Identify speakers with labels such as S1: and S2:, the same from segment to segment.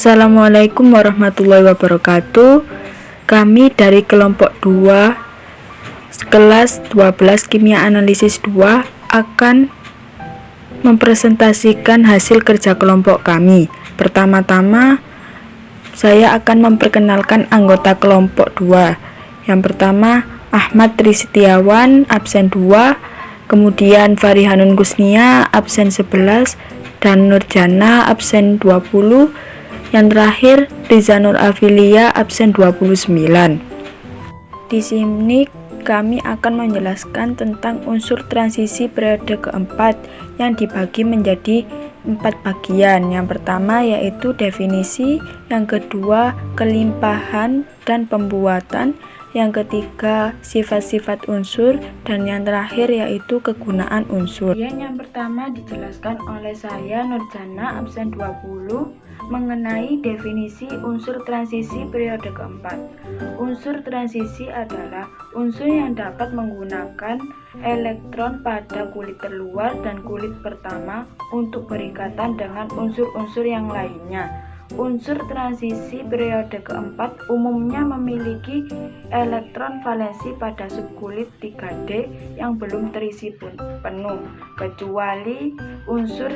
S1: Assalamualaikum warahmatullahi wabarakatuh. Kami dari kelompok 2 kelas 12 kimia analisis 2 akan mempresentasikan hasil kerja kelompok kami. Pertama-tama saya akan memperkenalkan anggota kelompok 2. Yang pertama Ahmad Trisetiawan absen 2, kemudian Farihanun Gusnia absen 11 dan Nurjana absen 20. Yang terakhir Riza Nur Afilia absen 29. Di sini kami akan menjelaskan tentang unsur transisi periode keempat yang dibagi menjadi 4 bagian. Yang pertama yaitu definisi, yang kedua kelimpahan dan pembuatan, yang ketiga sifat-sifat unsur, dan yang terakhir yaitu kegunaan unsur. Yang pertama dijelaskan oleh saya Nurjana absen 20 mengenai definisi unsur transisi periode keempat. Unsur transisi adalah unsur yang dapat menggunakan elektron pada kulit terluar dan kulit pertama untuk berikatan dengan unsur-unsur yang lainnya. Unsur transisi periode keempat umumnya memiliki elektron valensi pada subkulit 3D yang belum terisi penuh, kecuali unsur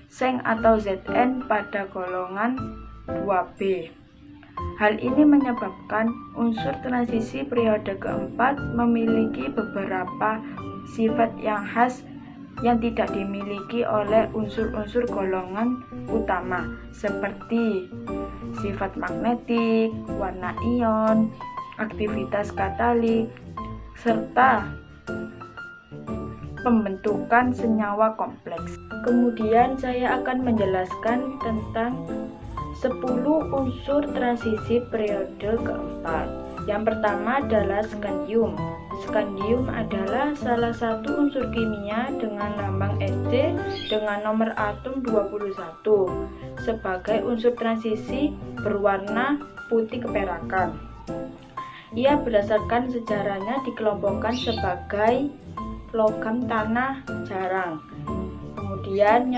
S1: Seng atau Zn pada golongan 2B. Hal ini menyebabkan unsur transisi periode keempat memiliki beberapa sifat yang khas yang tidak dimiliki oleh unsur-unsur golongan utama, seperti sifat magnetik, warna ion, aktivitas katalik, serta pembentukan senyawa kompleks. Kemudian saya akan menjelaskan tentang 10 unsur transisi periode keempat. Yang pertama adalah skandium. Skandium adalah salah satu unsur kimia dengan lambang Sc dengan nomor atom 21 sebagai unsur transisi berwarna putih keperakan. Ia berdasarkan sejarahnya dikelompokkan sebagai logam tanah jarang. Kemudian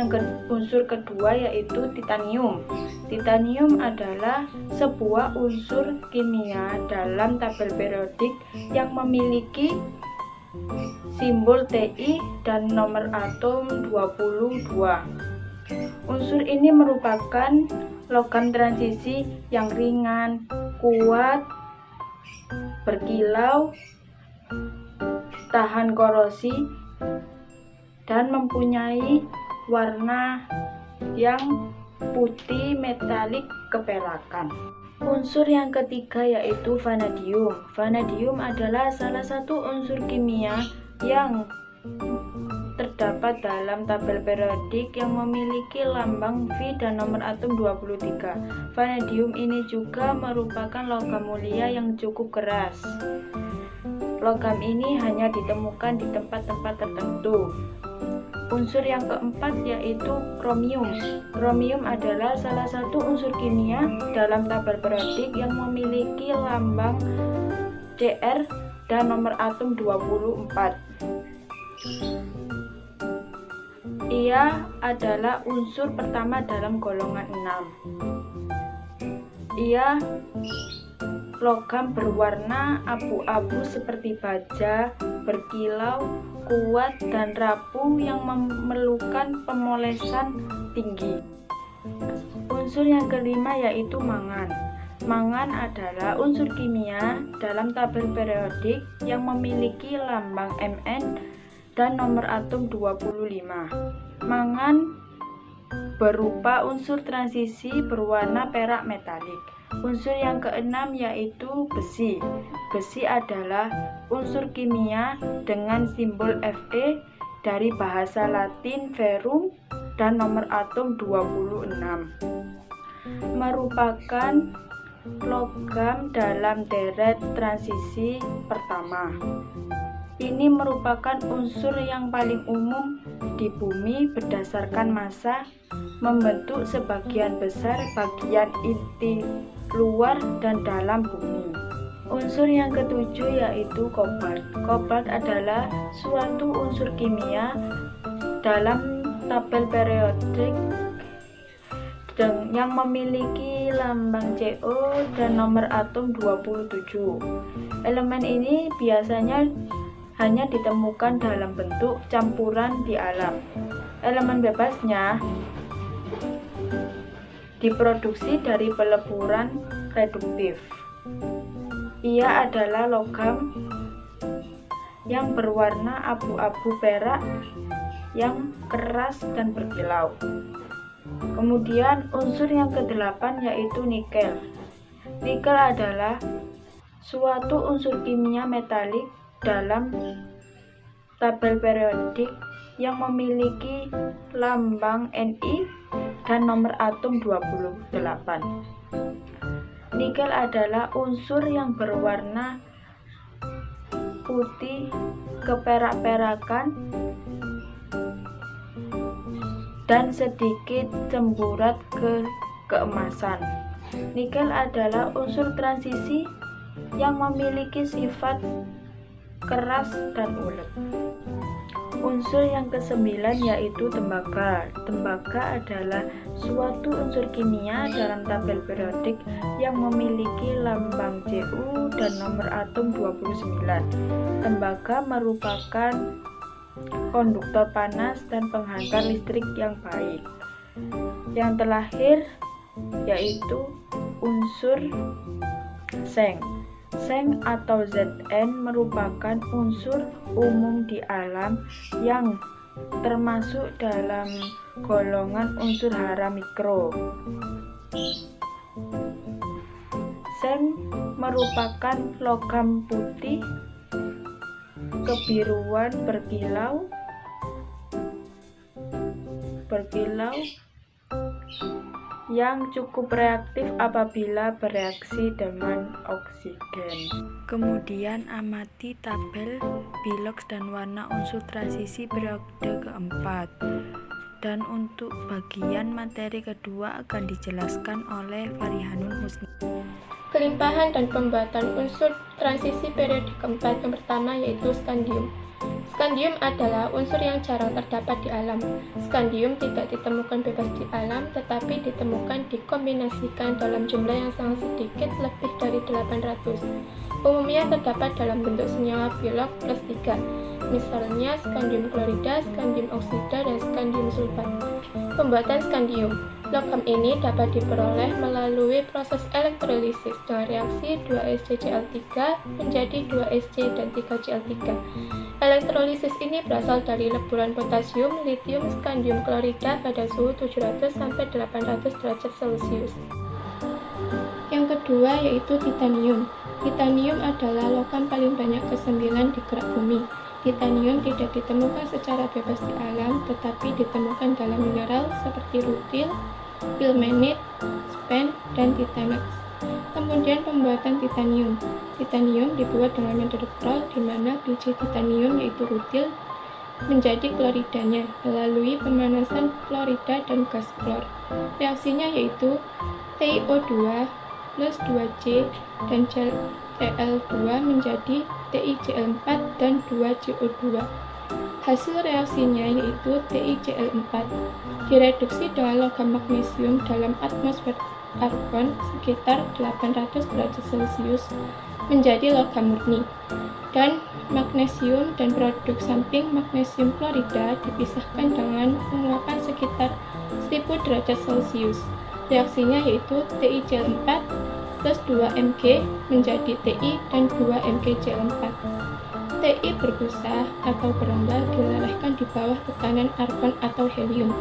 S1: unsur kedua yaitu titanium. Titanium adalah sebuah unsur kimia dalam tabel periodik yang memiliki simbol Ti dan nomor atom 22. Unsur ini merupakan logam transisi yang ringan, kuat, berkilau, tahan korosi, dan mempunyai warna yang putih metalik keperakan. Unsur yang ketiga yaitu vanadium. Vanadium adalah salah satu unsur kimia yang terdapat dalam tabel periodik yang memiliki lambang V dan nomor atom 23. Vanadium ini juga merupakan logam mulia yang cukup keras. Logam ini hanya ditemukan di tempat-tempat tertentu. Unsur yang keempat yaitu kromium. Kromium adalah salah satu unsur kimia dalam tabel periodik yang memiliki lambang Dr dan nomor atom 24. Ia adalah unsur pertama dalam golongan 6. Ia logam berwarna abu-abu seperti baja, berkilau, kuat, dan rapuh yang memerlukan pemolesan tinggi. Unsur yang kelima yaitu mangan. Mangan adalah unsur kimia dalam tabel periodik yang memiliki lambang Mn dan nomor atom 25. Mangan berupa unsur transisi berwarna perak metalik. Unsur yang keenam yaitu besi. Besi adalah unsur kimia dengan simbol Fe dari bahasa Latin ferrum dan nomor atom 26. Merupakan logam dalam deret transisi pertama. Ini merupakan unsur yang paling umum di bumi berdasarkan massa, membentuk sebagian besar bagian inti luar dan dalam bumi. Unsur yang ketujuh yaitu kobalt. Kobalt adalah suatu unsur kimia dalam tabel periodik yang memiliki lambang CO dan nomor atom 27. Elemen ini biasanya hanya ditemukan dalam bentuk campuran di alam. Elemen bebasnya diproduksi dari peleburan reduktif. Ia adalah logam yang berwarna abu-abu perak yang keras dan berkilau. Kemudian unsur yang ke-8 yaitu nikel. Nikel adalah suatu unsur kimia metalik dalam tabel periodik yang memiliki lambang Ni dan nomor atom 28. Nikel adalah unsur yang berwarna putih keperak-perakan dan sedikit cemburat keemasan. Nikel adalah unsur transisi yang memiliki sifat keras dan ulet. Unsur yang ke-9 yaitu tembaga. Tembaga adalah suatu unsur kimia dalam tabel periodik yang memiliki lambang Cu dan nomor atom 29. Tembaga merupakan konduktor panas dan penghantar listrik yang baik. Yang terakhir yaitu unsur seng. Seng atau Zn merupakan unsur umum di alam yang termasuk dalam golongan unsur hara mikro. Seng merupakan logam putih kebiruan berkilau yang cukup reaktif apabila bereaksi dengan oksigen. Kemudian amati tabel biloks dan warna unsur transisi periode keempat. Dan untuk bagian materi kedua akan dijelaskan oleh Farihanun Husni.
S2: Kelimpahan dan pembuatan unsur transisi periode keempat yang pertama yaitu skandium. Skandium adalah unsur yang jarang terdapat di alam. Skandium tidak ditemukan bebas di alam, tetapi ditemukan dikombinasikan dalam jumlah yang sangat sedikit, lebih dari 800. Umumnya terdapat dalam bentuk senyawa bilok plus 3, misalnya skandium klorida, skandium oksida, dan skandium sulfat. Pembuatan skandium. Logam ini dapat diperoleh melalui proses elektrolisis dengan reaksi 2SgCl3 menjadi 2Sc dan 3Cl3. Elektrolisis ini berasal dari leburan potasium, litium, skandium klorida pada suhu 700 sampai 800 derajat Celcius. Yang kedua yaitu titanium. Titanium adalah logam paling banyak ke-9 di kerak bumi. Titanium tidak ditemukan secara bebas di alam, tetapi ditemukan dalam mineral seperti rutil, ilmenite, spen, dan titanax. Kemudian pembuatan titanium. Titanium dibuat dengan metode Kroll, di mana biji titanium yaitu rutil menjadi kloridanya melalui pemanasan klorida dan gas klor. Reaksinya yaitu TiO2 plus 2C dan Cl2 menjadi TiCl4 dan 2CO2. Hasil reaksinya yaitu TiCl4 direduksi dengan logam magnesium dalam atmosfer argon sekitar 800 derajat Celcius menjadi logam murni, dan magnesium dan produk samping magnesium klorida dipisahkan dengan penguapan sekitar 1000 derajat Celcius. Reaksinya yaitu TiCl4 plus 2Mg menjadi Ti dan 2MgCl4. Ti berbusa atau berongga dilelehkan di bawah tekanan argon atau helium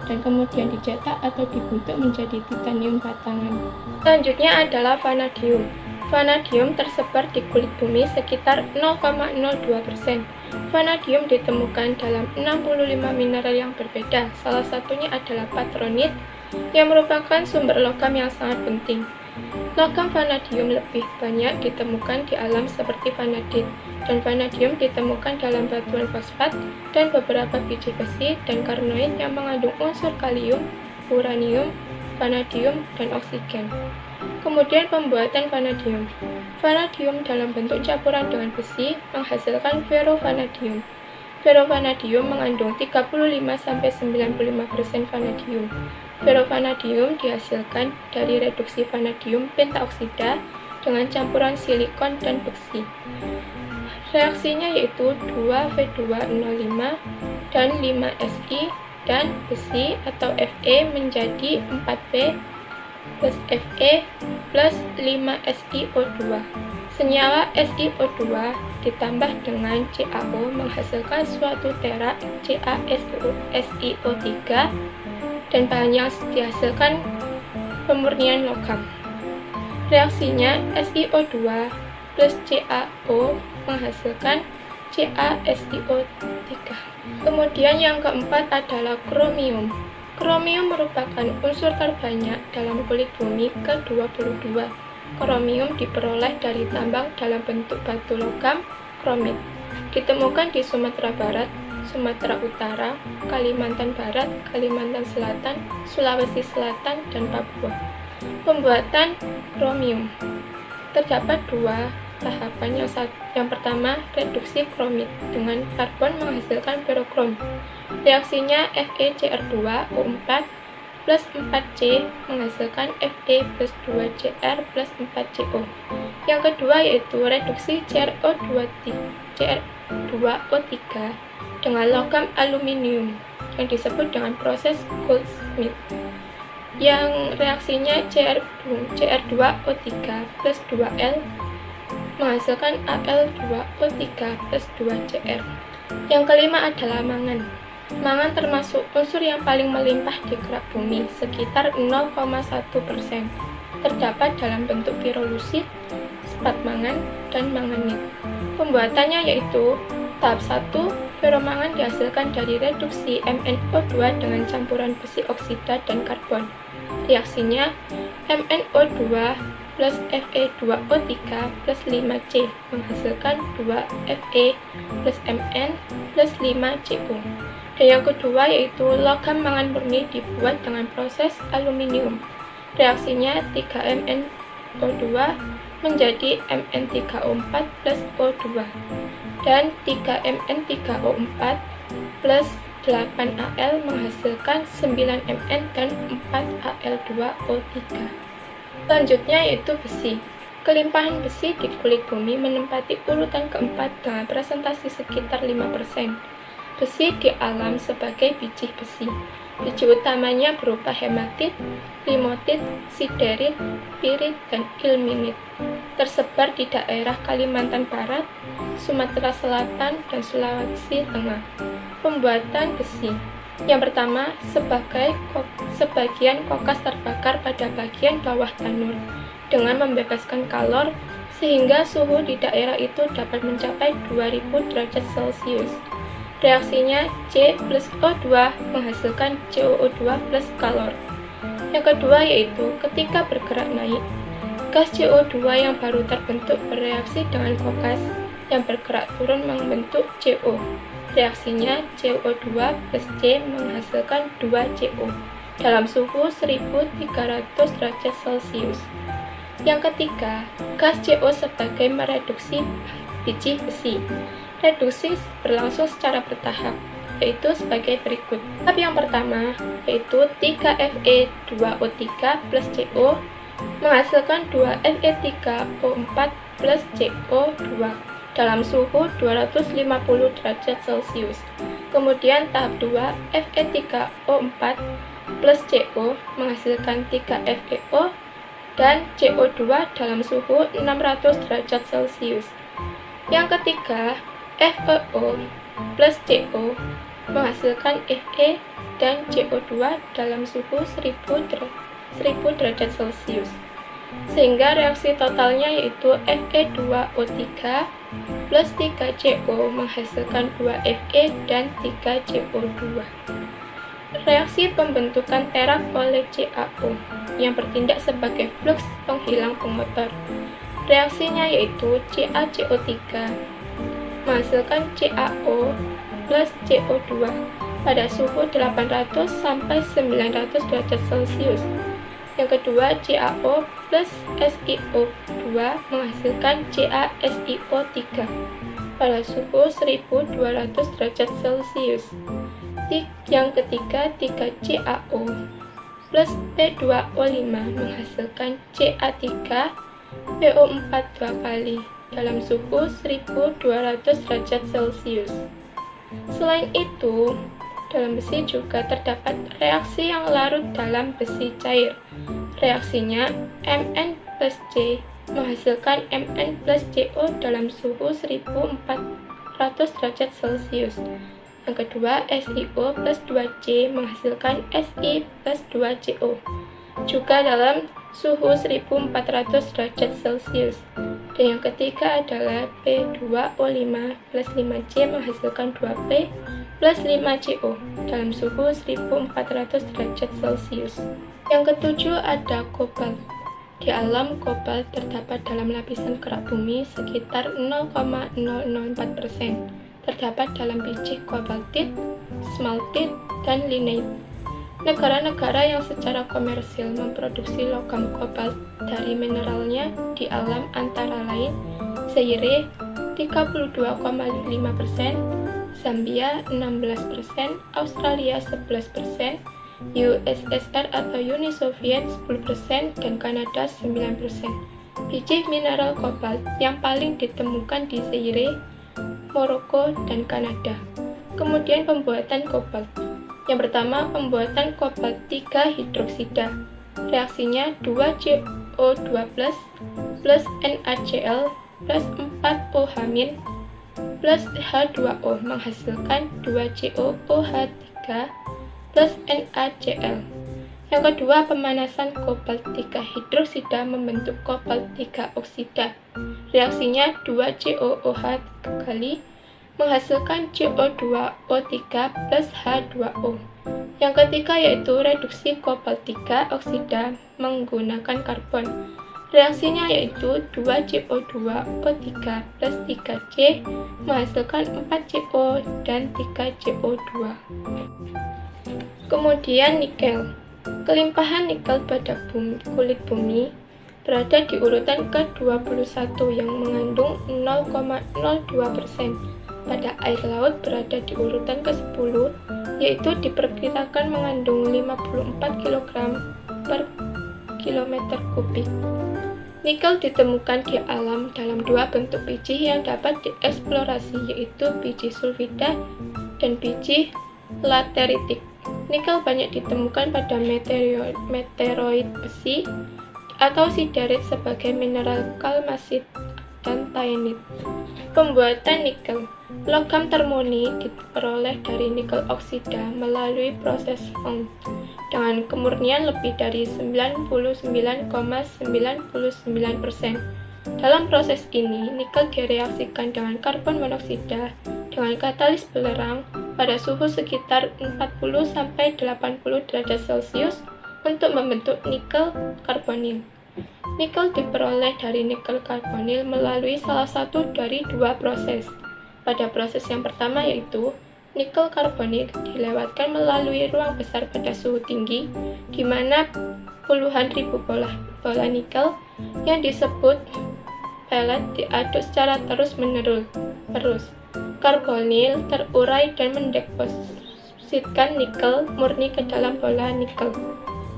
S2: dan kemudian dicetak atau dibentuk menjadi titanium batangan. Selanjutnya adalah vanadium. Vanadium tersebar di kulit bumi sekitar 0,02%. Vanadium ditemukan dalam 65 mineral yang berbeda. Salah satunya adalah patronit yang merupakan sumber logam yang sangat penting. Logam vanadium lebih banyak ditemukan di alam seperti vanadit, dan vanadium ditemukan dalam batuan fosfat dan beberapa biji besi dan karnoid yang mengandung unsur kalium, uranium, vanadium, dan oksigen. Kemudian pembuatan vanadium. Vanadium dalam bentuk campuran dengan besi menghasilkan ferrovanadium. Ferrovanadium mengandung 35-95% vanadium. Ferrovanadium dihasilkan dari reduksi vanadium pentaoksida dengan campuran silikon dan besi. Reaksinya yaitu 2V2O5 dan 5Si dan besi atau Fe menjadi 4V plus Fe plus 5SiO2. Senyawa SiO2 ditambah dengan CaO menghasilkan suatu terak CaSiO3 dan bahan yang dihasilkan pemurnian logam. Reaksinya SiO2 plus CaO menghasilkan CaSiO3. Kemudian yang keempat adalah kromium. Kromium merupakan unsur terbanyak dalam kulit bumi ke-22. Kromium diperoleh dari tambang dalam bentuk batu logam kromit. Ditemukan di Sumatera Barat, Sumatera Utara, Kalimantan Barat, Kalimantan Selatan, Sulawesi Selatan, dan Papua. Pembuatan kromium terdapat dua tahapan. Yang pertama, reduksi kromit dengan karbon menghasilkan ferrokrom. Reaksinya FeCr2O4 plus 4C menghasilkan Fe plus 2Cr plus 4Co. Yang kedua yaitu reduksi Cr2O3 dengan logam aluminium yang disebut dengan proses Goldschmidt. Yang reaksinya Cr2O3 plus 2L menghasilkan Al2O3 plus 2Cr. Yang kelima adalah mangan. Mangan termasuk unsur yang paling melimpah di kerak bumi, sekitar 0,1%. Terdapat dalam bentuk pirolusit, sepat mangan, dan manganit. Pembuatannya yaitu tahap 1, ferromangan dihasilkan dari reduksi MnO2 dengan campuran besi oksida dan karbon. Reaksinya MnO2 plus Fe2O3 plus 5C menghasilkan 2Fe plus Mn plus 5Co. Dan yang kedua yaitu logam mangan murni dibuat dengan proses aluminium. Reaksinya 3MnO2 menjadi Mn3O4 plus O2 dan 3Mn3O4 plus 8Al menghasilkan 9Mn dan 4Al2O3. Selanjutnya yaitu besi. Kelimpahan besi di kulit bumi menempati urutan keempat dengan presentasi sekitar 5%. Besi di alam sebagai biji besi. Biji utamanya berupa hematit, limotit, siderit, pirit, dan ilmenit. Tersebar di daerah Kalimantan Barat, Sumatera Selatan, dan Sulawesi Tengah. Pembuatan besi. Yang pertama, sebagian kokas terbakar pada bagian bawah tanur dengan membebaskan kalor sehingga suhu di daerah itu dapat mencapai 2000 derajat Celcius. Reaksinya C plus O2 menghasilkan COO2 plus kalor. Yang kedua yaitu ketika bergerak naik, gas CO2 yang baru terbentuk bereaksi dengan kokas yang bergerak turun membentuk CO. Reaksinya CO2 plus C menghasilkan 2CO dalam suhu 1300 derajat Celcius. Yang ketiga, gas CO sebagai mereduksi biji besi. Reduksi berlangsung secara bertahap, yaitu sebagai berikut. Tahap yang pertama, yaitu 3Fe2O3 plus CO menghasilkan 2Fe3O4 plus CO2 dalam suhu 250 derajat Celcius. Kemudian tahap 2, Fe3O4 plus CO menghasilkan 3FeO dan CO2 dalam suhu 600 derajat Celcius. Yang ketiga, FeO plus CO menghasilkan Fe dan CO2 dalam suhu 1000 derajat Celcius. Sehingga reaksi totalnya yaitu Fe2O3 plus 3CO menghasilkan 2Fe dan 3CO2. Reaksi pembentukan terak oleh CaO yang bertindak sebagai fluks penghilang pengotor. Reaksinya yaitu CaCO3 menghasilkan CaO plus CO2 pada suhu 800 sampai 900 derajat Celcius. Yang kedua, CaO plus SiO2 menghasilkan CaSiO3 pada suhu 1200 derajat Celcius. Yang ketiga, 3CaO plus P2O5 menghasilkan Ca3PO4 dua kali dalam suhu 1200 derajat Celcius. Selain itu, dalam besi juga terdapat reaksi yang larut dalam besi cair. Reaksinya Mn plus C menghasilkan Mn plus Co dalam suhu 1400 derajat Celcius. Yang kedua, SiO plus 2C menghasilkan Si plus 2Co juga dalam suhu 1400 derajat Celcius. Dan yang ketiga adalah P2O5 plus 5C menghasilkan 2P plus 5CO dalam suhu 1400 derajat Celcius. Yang ketujuh ada kobalt. Di alam, kobalt terdapat dalam lapisan kerak bumi sekitar 0,004%. Terdapat dalam biji kobaltit, smaltit, dan lignite. Negara-negara yang secara komersil memproduksi logam kobalt dari mineralnya di alam antara lain Zaire 32,5%, Zambia 16%, Australia 11%, USSR atau Uni Soviet 10%, dan Kanada 9%. Biji mineral kobalt yang paling ditemukan di Zaire, Maroko, dan Kanada. Kemudian pembuatan kobalt. Yang pertama, pembuatan kobalt 3 hidroksida. Reaksinya 2CO2 plus NaCl plus 4OH- plus H2O menghasilkan 2COOH3 plus NaCl. Yang kedua, pemanasan kobalt 3 hidroksida membentuk kobalt 3 oksida. Reaksinya 2COOH kali menghasilkan CO2O3 plus H2O. Yang ketiga yaitu reduksi kobalt 3 oksida menggunakan karbon. Reaksinya yaitu 2CO2O3 plus 3C menghasilkan 4CO dan 3CO2. Kemudian nikel. Kelimpahan nikel pada kulit bumi berada di urutan ke-21 yang mengandung 0,02%. Pada air laut berada di urutan ke-10, yaitu diperkirakan mengandung 54 kg per kilometer kubik. Nikel ditemukan di alam dalam dua bentuk biji yang dapat dieksplorasi, yaitu biji sulfida dan biji lateritik. Nikel banyak ditemukan pada meteoroid besi atau siderit sebagai mineral kalmasit dan taenit. Pembuatan nikel. Logam termurni diperoleh dari nikel oksida melalui proses Hong dengan kemurnian lebih dari 99,99%. Dalam proses ini, nikel direaksikan dengan karbon monoksida dengan katalis belerang pada suhu sekitar 40-80 derajat Celcius untuk membentuk nikel karbonil. Nikel diperoleh dari nikel karbonil melalui salah satu dari dua proses. Pada proses yang pertama yaitu nikel karbonil dilewatkan melalui ruang besar pada suhu tinggi, di mana puluhan ribu bola nikel yang disebut pellet diaduk secara terus-menerus. Karbonil terurai dan mendepositkan nikel murni ke dalam bola nikel.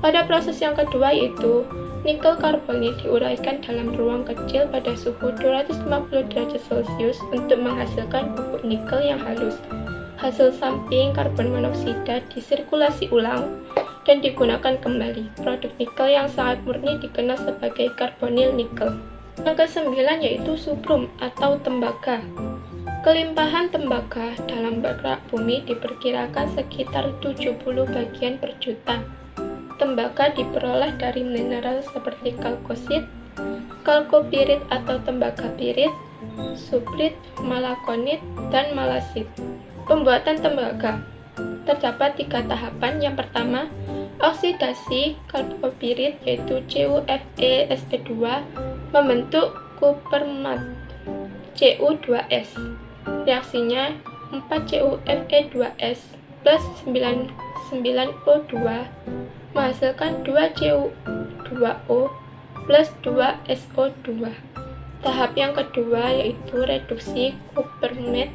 S2: Pada proses yang kedua yaitu nikel karbonil diuraikan dalam ruang kecil pada suhu 250 derajat Celcius untuk menghasilkan bubuk nikel yang halus. Hasil samping karbon monoksida disirkulasi ulang dan digunakan kembali. Produk nikel yang sangat murni dikenal sebagai karbonil nikel. Yang kesembilan yaitu subrum atau tembaga. Kelimpahan tembaga dalam kerak bumi diperkirakan sekitar 70 bagian per juta. Tembaga diperoleh dari mineral seperti kalkosit, kalkopirit atau tembaga pirit, suprit, malakonit, dan malasit. Pembuatan tembaga terdapat 3 tahapan. Yang pertama, oksidasi kalkopirit yaitu CuFeSe2 membentuk kupermat Cu2s. Reaksinya 4CuFe2s plus 9O2 menghasilkan 2Cu2O plus 2SO2. Tahap yang kedua yaitu reduksi kupermat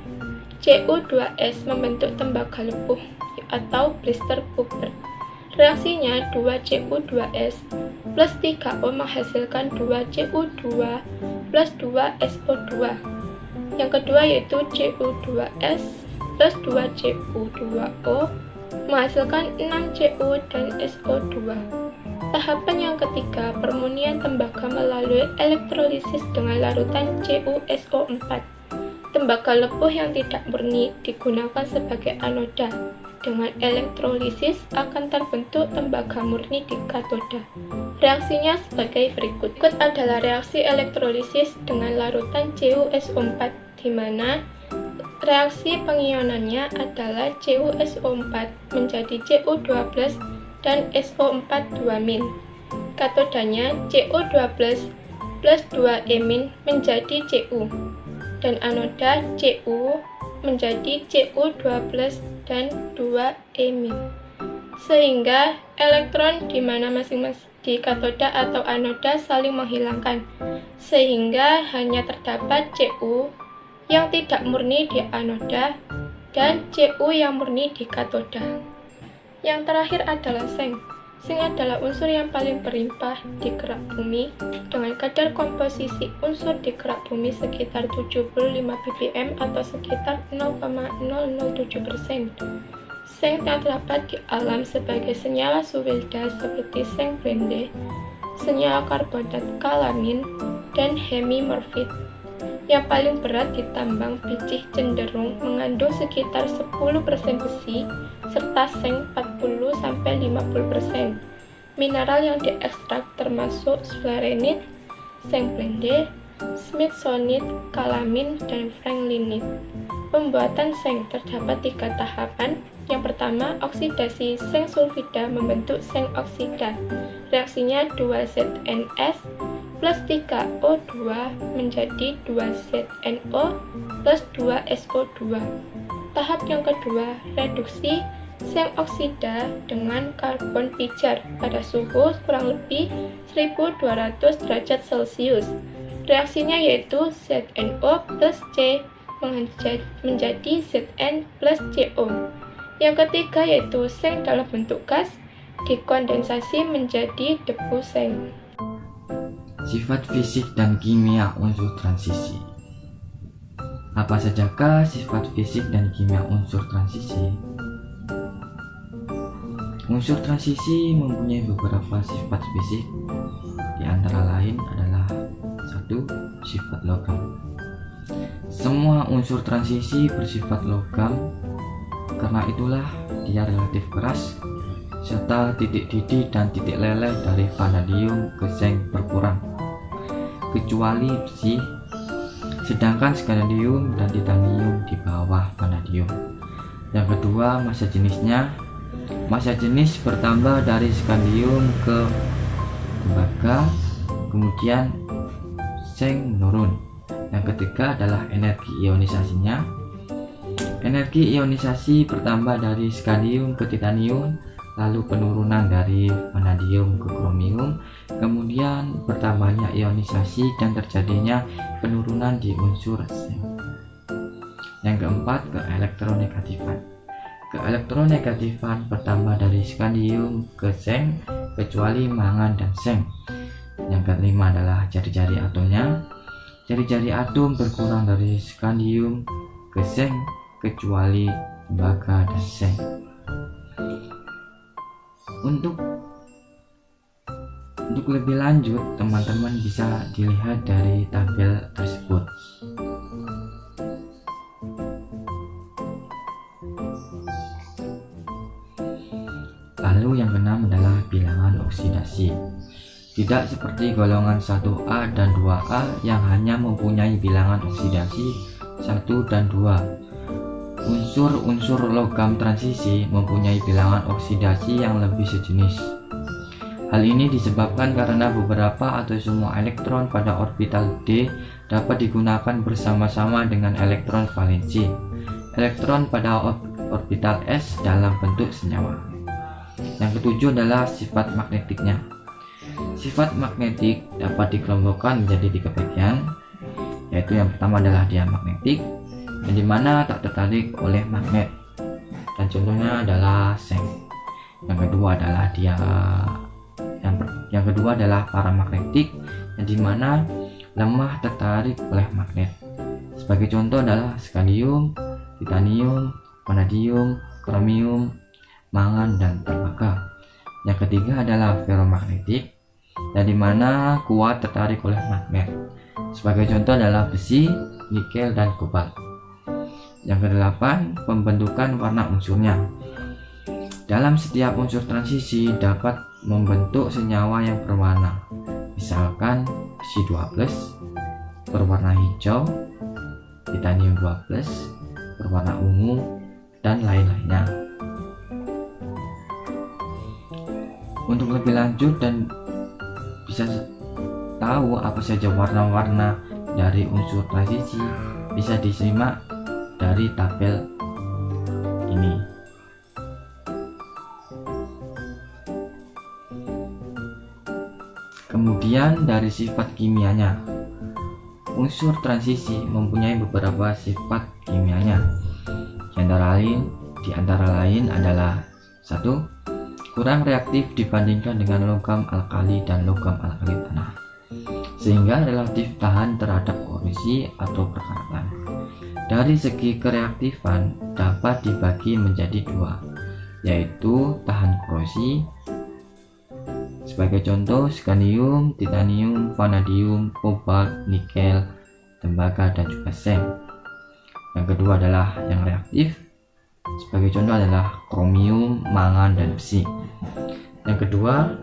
S2: Cu2s membentuk tembaga lepuh atau blister puber. Reaksinya 2Cu2S plus 3O menghasilkan 2Cu2 plus 2SO2. Yang kedua yaitu Cu2S plus 2Cu2O menghasilkan 6Cu dan SO2. Tahapan yang ketiga, permunian tembaga melalui elektrolisis dengan larutan CuSO4. Tembaga lepuh yang tidak murni digunakan sebagai anoda. Dengan elektrolisis akan terbentuk tembaga murni di katoda. Reaksinya sebagai berikut. Berikut adalah reaksi elektrolisis dengan larutan CuSO4, di mana reaksi pengionannya adalah CuSO4 menjadi Cu2+ dan SO4 2-. Katodanya Cu2+ plus 2E- menjadi Cu, dan anoda Cu menjadi Cu2+ dan 2E-. Sehingga elektron di mana masing-masing di katoda atau anoda saling menghilangkan, sehingga hanya terdapat Cu yang tidak murni di anoda dan Cu yang murni di katoda. Yang terakhir adalah seng. Seng adalah unsur yang paling berlimpah di kerak bumi dengan kadar komposisi unsur di kerak bumi sekitar 75 ppm atau sekitar 0,007%. Seng terdapat di alam sebagai senyawa suwilda seperti seng blende, senyawa karbonat kalamin, dan hemimorfit. Yang paling berat ditambang biji cenderung mengandung sekitar 10% besi serta seng 40-50%. Mineral yang diekstrak termasuk sphlerenit, seng blende, smithsonite, kalamin, dan franklinite. Pembuatan seng terdapat 3 tahapan. Yang pertama, oksidasi seng sulfida membentuk seng oksida. Reaksinya 2ZnS plus 3O2 menjadi 2ZnO plus 2SO2. Tahap yang kedua, reduksi seng oksida dengan karbon pijar pada suhu kurang lebih 1200 derajat Celcius. Reaksinya yaitu ZnO plus C menjadi Zn plus CO. Yang ketiga yaitu seng dalam bentuk gas dikondensasi menjadi debu seng.
S3: Sifat fisik dan kimia unsur transisi. Apa sajakah sifat fisik dan kimia unsur transisi? Unsur transisi mempunyai beberapa sifat fisik, di antara lain adalah 1. Sifat logam. Semua unsur transisi bersifat logam, karena itulah dia relatif keras, serta titik didih dan titik leleh dari vanadium ke seng berkurang, kecuali besi, sedangkan skandium dan titanium di bawah vanadium. Yang kedua, massa jenisnya. Massa jenis bertambah dari skandium ke tembaga, kemudian seng menurun. Yang ketiga adalah energi ionisasinya. Energi ionisasi bertambah dari skandium ke titanium, lalu penurunan dari vanadium ke kromium, kemudian bertambahnya ionisasi dan terjadinya penurunan di unsur seng. Yang keempat, keelektronegatifan. Keelektronegatifan bertambah dari skandium ke seng, kecuali mangan dan seng. Yang kelima adalah jari-jari atomnya. Jari-jari atom berkurang dari skandium ke seng, kecuali tembaga dan seng. Untuk lebih lanjut, teman-teman bisa dilihat dari tabel tersebut. Lalu yang keenam adalah bilangan oksidasi. Tidak seperti golongan 1A dan 2A yang hanya mempunyai bilangan oksidasi 1 dan 2. Unsur-unsur logam transisi mempunyai bilangan oksidasi yang lebih sejenis. Hal ini disebabkan karena beberapa atau semua elektron pada orbital D dapat digunakan bersama-sama dengan elektron valensi elektron pada orbital S dalam bentuk senyawa. Yang ketujuh adalah sifat magnetiknya. Sifat magnetik dapat dikelompokkan menjadi 3 bagian, yaitu yang pertama adalah dia magnetik, yang dimana tak tertarik oleh magnet, dan contohnya adalah seng. Yang kedua adalah paramagnetik, yang dimana lemah tertarik oleh magnet. Sebagai contoh adalah skandium, titanium, vanadium, kromium, mangan, dan tembaga. Yang ketiga adalah ferromagnetik, yang dimana kuat tertarik oleh magnet. Sebagai contoh adalah besi, nikel, dan kobalt. Yang kedelapan, pembentukan warna unsurnya. Dalam setiap unsur transisi dapat membentuk senyawa yang berwarna, misalkan besi 2+ berwarna hijau, titanium 2+ berwarna ungu, dan lain-lainnya. Untuk lebih lanjut dan bisa tahu apa saja warna-warna dari unsur transisi, bisa disimak dari tabel ini. Kemudian dari sifat kimianya. Unsur transisi mempunyai beberapa sifat kimianya. Di antara lain adalah 1. Kurang reaktif dibandingkan dengan logam alkali dan logam alkali tanah, sehingga relatif tahan terhadap korozisi atau perkarat. Dari segi kereaktifan dapat dibagi menjadi 2, yaitu tahan korosi. Sebagai contoh, skandium, titanium, vanadium, kobalt, nikel, tembaga, dan juga seng. Yang kedua adalah yang reaktif. Sebagai contoh adalah kromium, mangan, dan besi. Yang kedua,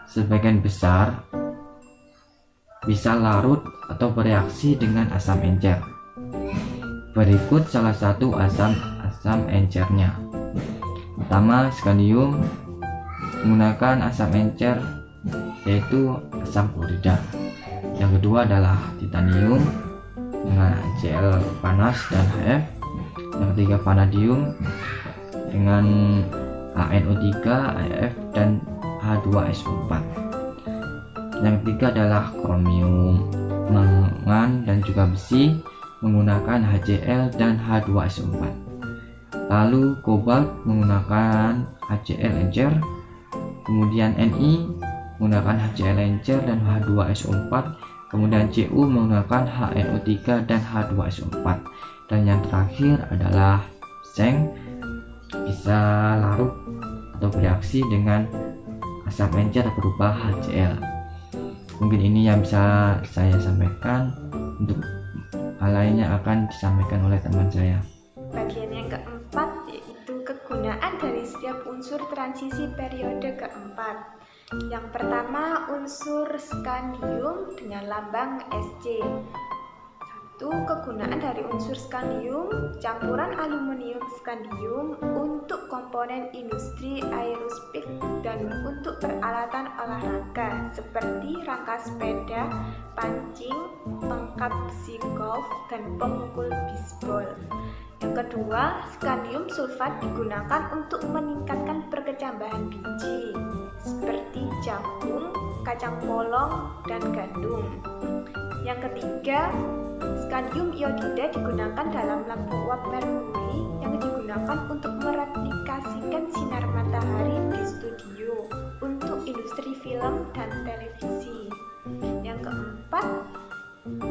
S3: sebagian besar bisa larut atau bereaksi dengan asam encer. Berikut salah satu asam encernya. Pertama, skandium menggunakan asam encer yaitu asam klorida. Yang kedua adalah titanium dengan HCl panas dan HF. Yang ketiga, vanadium dengan HNO3, HF, dan H2SO4. Yang ketiga adalah kromium, mangan, dan juga besi menggunakan HCl dan H2SO4. Lalu kobalt menggunakan HCl encer, kemudian Ni menggunakan HCl encer dan H2SO4, kemudian Cu menggunakan HNO3 dan H2SO4, dan yang terakhir adalah seng bisa larut atau bereaksi dengan asam encer berupa HCl. Mungkin ini yang bisa saya sampaikan. Untuk hal lainnya akan disampaikan oleh teman saya.
S4: Bagian yang keempat yaitu kegunaan dari setiap unsur transisi periode keempat. Yang pertama, unsur skandium dengan lambang Sc. 1. Kegunaan dari unsur skandium, campuran aluminium skandium untuk komponen industri aerospek dan untuk peralatan olahraga seperti rangka sepeda, pancing, pengkap besi golf, dan pemukul bisbol. Yang kedua, skandium sulfat digunakan untuk meningkatkan perkecambahan biji seperti jagung, kacang polong, dan gandum. Yang ketiga, skandium iodida digunakan dalam lampu uap merkuri yang digunakan untuk mereplikasikan sinar matahari di studio untuk industri film dan televisi. Yang keempat,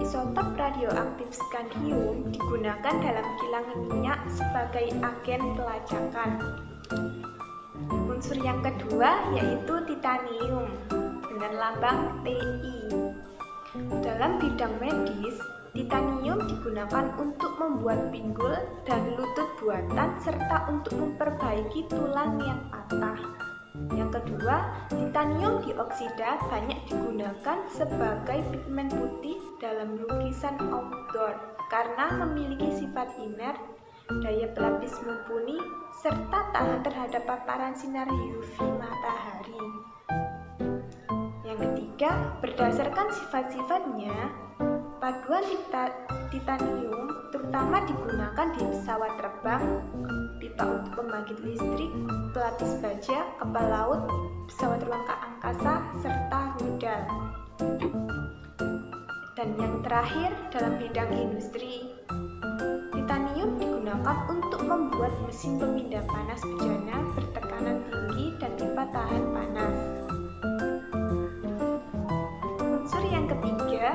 S4: isotop radioaktif skandium digunakan dalam kilang minyak sebagai agen pelacakan. Unsur yang kedua yaitu titanium dengan lambang Ti. Dalam bidang medis, titanium digunakan untuk membuat pinggul dan lutut buatan serta untuk memperbaiki tulang yang patah. Yang kedua, titanium dioksida banyak digunakan sebagai pigmen putih dalam lukisan outdoor karena memiliki sifat inert, daya pelapis mumpuni, serta tahan terhadap paparan sinar UV matahari. Yang ketiga, berdasarkan sifat-sifatnya, paduan titanium terutama digunakan di pesawat terbang, pipa untuk pembangkit listrik, pelapis baja, kapal laut, pesawat ruang angkasa, serta rudal. Dan yang terakhir, dalam bidang industri, titanium digunakan untuk membuat mesin pemindah panas bejana bertekanan tekanan tinggi dan pipa tahan panas. Unsur yang ketiga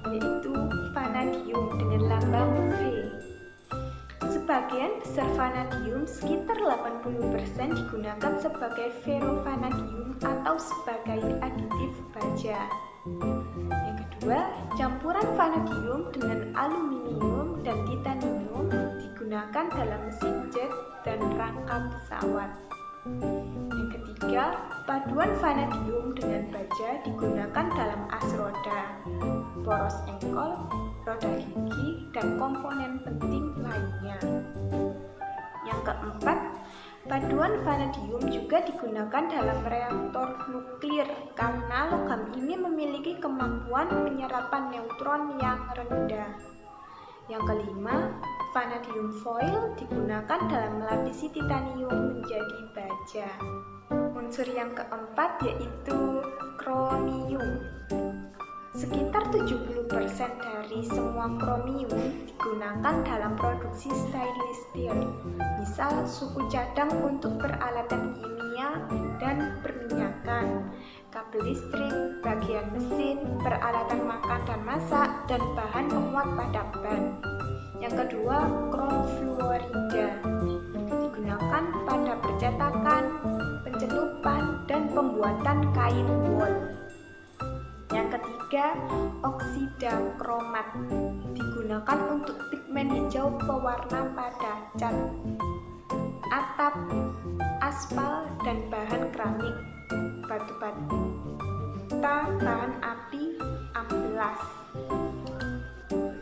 S4: yaitu vanadium dengan lambang V. Sebagian besar vanadium, sekitar 80%, digunakan sebagai ferrovanadium atau sebagai aditif baja. Yang kedua, campuran vanadium dengan aluminium dan titanium digunakan dalam mesin jet dan rangka pesawat. Yang ketiga, paduan vanadium dengan baja digunakan dalam as roda, poros engkol, roda gigi, dan komponen penting lainnya. Yang keempat, paduan vanadium juga digunakan dalam reaktor nuklir karena logam ini memiliki kemampuan penyerapan neutron yang rendah. Yang kelima, vanadium foil digunakan dalam melapisi titanium menjadi baja. Unsur yang keempat yaitu kromium. Sekitar 70% dari semua kromium digunakan dalam produksi stainless steel, misal suku cadang untuk peralatan kimia dan perminyakan, kabel listrik, bagian mesin, peralatan makan dan masak, dan bahan penguat pada ban. Yang kedua, krom fluorida digunakan pada percetakan, pencelupan, dan pembuatan kain wol. Yang ketiga, oksida kromat digunakan untuk pigmen hijau pewarna pada cat, atap, aspal, dan bahan keramik, batu bata, bahan api, amplas.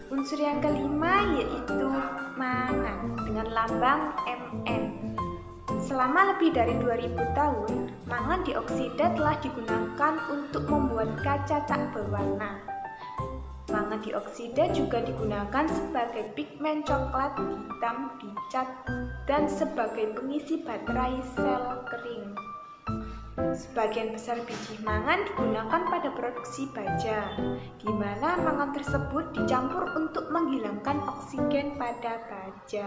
S4: Unsur yang kelima yaitu mangan dengan lambang Mn. Selama lebih dari 2000 tahun, mangan dioksida telah digunakan untuk membuat kaca tak berwarna. Mangan dioksida juga digunakan sebagai pigmen coklat hitam di cat dan sebagai pengisi baterai sel kering. Sebagian besar biji mangan digunakan pada produksi baja, di mana mangan tersebut dicampur untuk menghilangkan oksigen pada baja.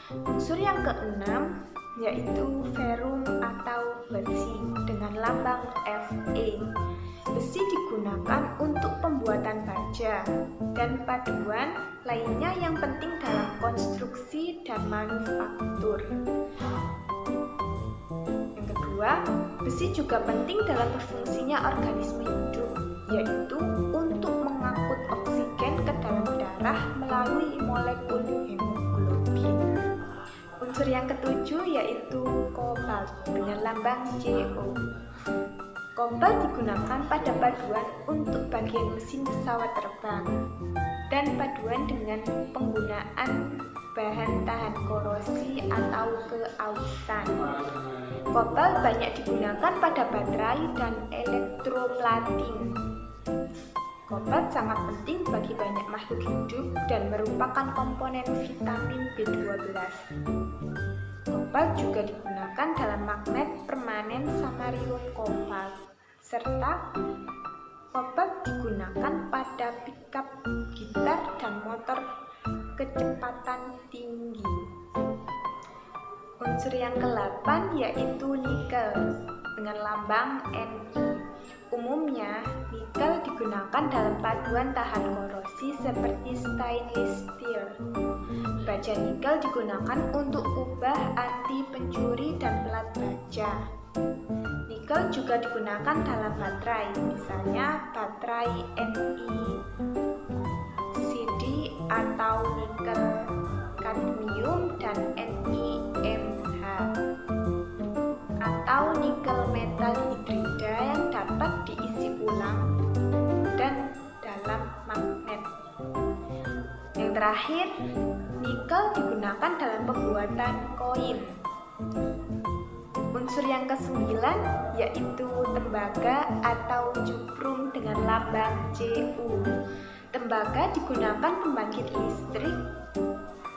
S4: Unsur yang keenam yaitu ferum atau besi dengan lambang Fe. Besi digunakan untuk pembuatan baja dan paduan lainnya yang penting dalam konstruksi dan manufaktur. Yang kedua, besi juga penting dalam berfungsinya organisme hidup, yaitu untuk mengangkut oksigen ke dalam darah melalui molekul hemoglobin. Unsur yang ketujuh yaitu kobalt dengan lambang Co. Kobalt digunakan pada paduan untuk bagian mesin pesawat terbang dan paduan dengan penggunaan bahan tahan korosi atau keausan. Kobalt banyak digunakan pada baterai dan elektroplating. Kobalt sangat penting bagi banyak makhluk hidup dan merupakan komponen vitamin B12. Kobalt juga digunakan dalam magnet permanen samarium kobalt, serta kobalt digunakan pada pickup gitar dan motor kecepatan tinggi. Unsur yang ke-8 yaitu nikel dengan lambang Ni. Umumnya, nikel digunakan dalam paduan tahan korosi seperti stainless steel. Baja nikel digunakan untuk kubah anti pencuri dan pelat baja. Nikel juga digunakan dalam baterai, misalnya baterai NiCd atau nikel kadmium dan NiMH, atau nikel metal hidrida yang dapat diisi ulang dan dalam magnet. Yang terakhir, nikel digunakan dalam pembuatan koin. Unsur yang ke-9 yaitu tembaga atau cuprum dengan lambang Cu. Tembaga digunakan pembangkit listrik,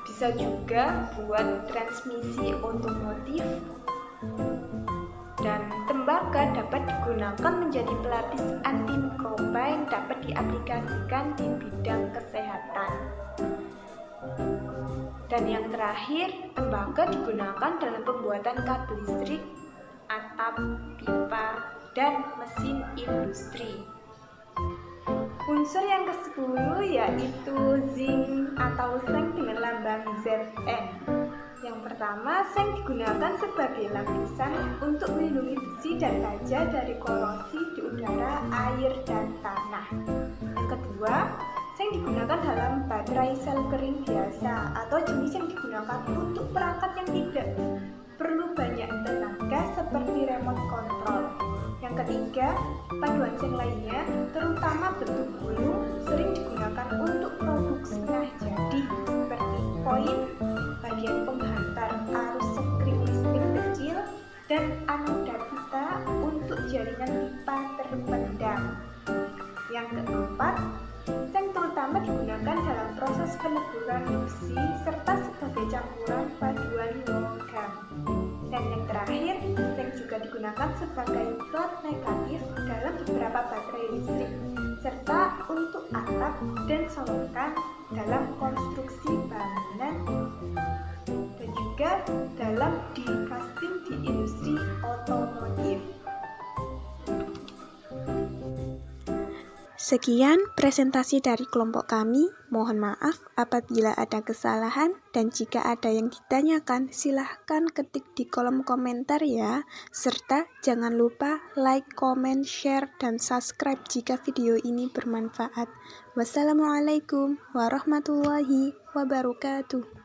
S4: bisa juga buat transmisi otomotif, dan tembaga dapat digunakan menjadi pelapis antimikroba yang dapat diaplikasikan di bidang kesehatan. Dan Dan yang terakhir, tembaga digunakan dalam pembuatan kabel listrik, atap, pipa, dan mesin industri. Unsur yang ke-10 yaitu zinc atau seng dengan lambang Zn. Yang pertama, seng digunakan sebagai lapisan untuk melindungi besi dan baja dari korosi di udara, air, dan tanah. Yang kedua, seng digunakan dalam baterai sel kering biasa atau jenis yang digunakan untuk perangkat yang tidak perlu banyak tenaga seperti remote control. Yang ketiga, paduan seng lainnya, terutama bentuk bulu, sering digunakan untuk produksi setengah jadi seperti koin, bagian penghantar arus sekring listrik kecil, dan anoda pita untuk jaringan pipa terpendam. Yang keempat, seng terutama digunakan dalam proses peleburan besi serta sebagai campuran paduan logam. Dan yang terakhir, seng juga digunakan sebagai plat negatif dalam beberapa baterai listrik, serta untuk atap dan solokan dalam konstruksi bangunan, dan juga dalam die casting di industri otomotif. Sekian presentasi dari kelompok kami. Mohon maaf apabila ada kesalahan, dan jika ada yang ditanyakan silahkan ketik di kolom komentar ya. Serta jangan lupa like, comment, share, dan subscribe jika video ini bermanfaat. Wassalamualaikum warahmatullahi wabarakatuh.